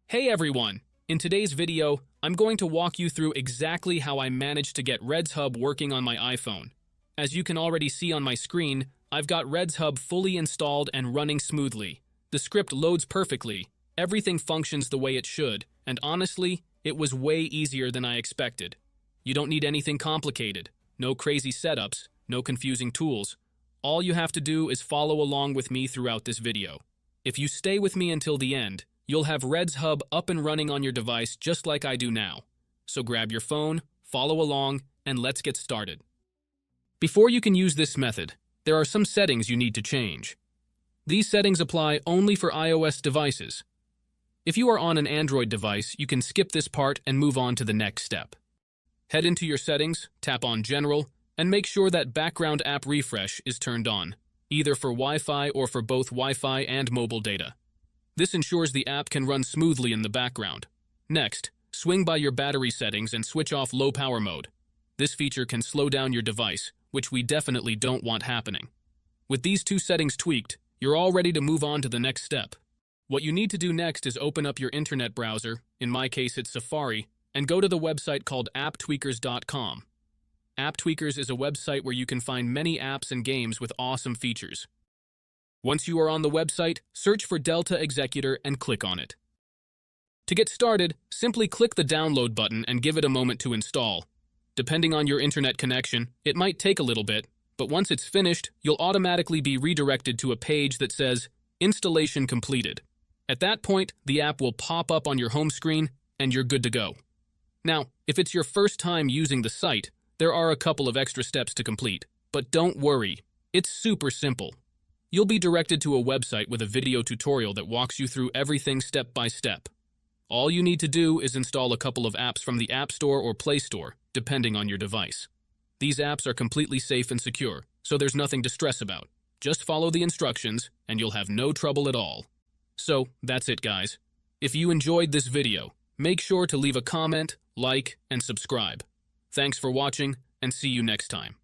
Hey everyone! In today's video, I'm going to walk you through exactly how I managed to get Reds Hub working on my iPhone. As you can already see on my screen, I've got Reds Hub fully installed and running smoothly. The script loads perfectly, everything functions the way it should, and honestly, it was way easier than I expected. You don't need anything complicated, no crazy setups, no confusing tools. All you have to do is follow along with me throughout this video. If you stay with me until the end, you'll have Reds Hub up and running on your device just like I do now. So grab your phone, follow along, and let's get started. Before you can use this method, there are some settings you need to change. These settings apply only for iOS devices. If you are on an Android device, you can skip this part and move on to the next step. Head into your settings, tap on General, and make sure that Background App Refresh is turned on, either for Wi-Fi or for both Wi-Fi and mobile data. This ensures the app can run smoothly in the background. Next, swing by your battery settings and switch off low power mode. This feature can slow down your device, which we definitely don't want happening. With these two settings tweaked, you're all ready to move on to the next step. What you need to do next is open up your internet browser, in my case it's Safari, and go to the website called apptweakers.com. AppTweakers is a website where you can find many apps and games with awesome features. Once you are on the website, search for Delta Executor and click on it. To get started, simply click the download button and give it a moment to install. Depending on your internet connection, it might take a little bit, but once it's finished, you'll automatically be redirected to a page that says, Installation completed. At that point, the app will pop up on your home screen, and you're good to go. Now, if it's your first time using the site, there are a couple of extra steps to complete, but don't worry, it's super simple. You'll be directed to a website with a video tutorial that walks you through everything step by step. All you need to do is install a couple of apps from the App Store or Play Store, depending on your device. These apps are completely safe and secure, so there's nothing to stress about. Just follow the instructions, and you'll have no trouble at all. So, that's it guys. If you enjoyed this video, make sure to leave a comment, like, and subscribe. Thanks for watching, and see you next time.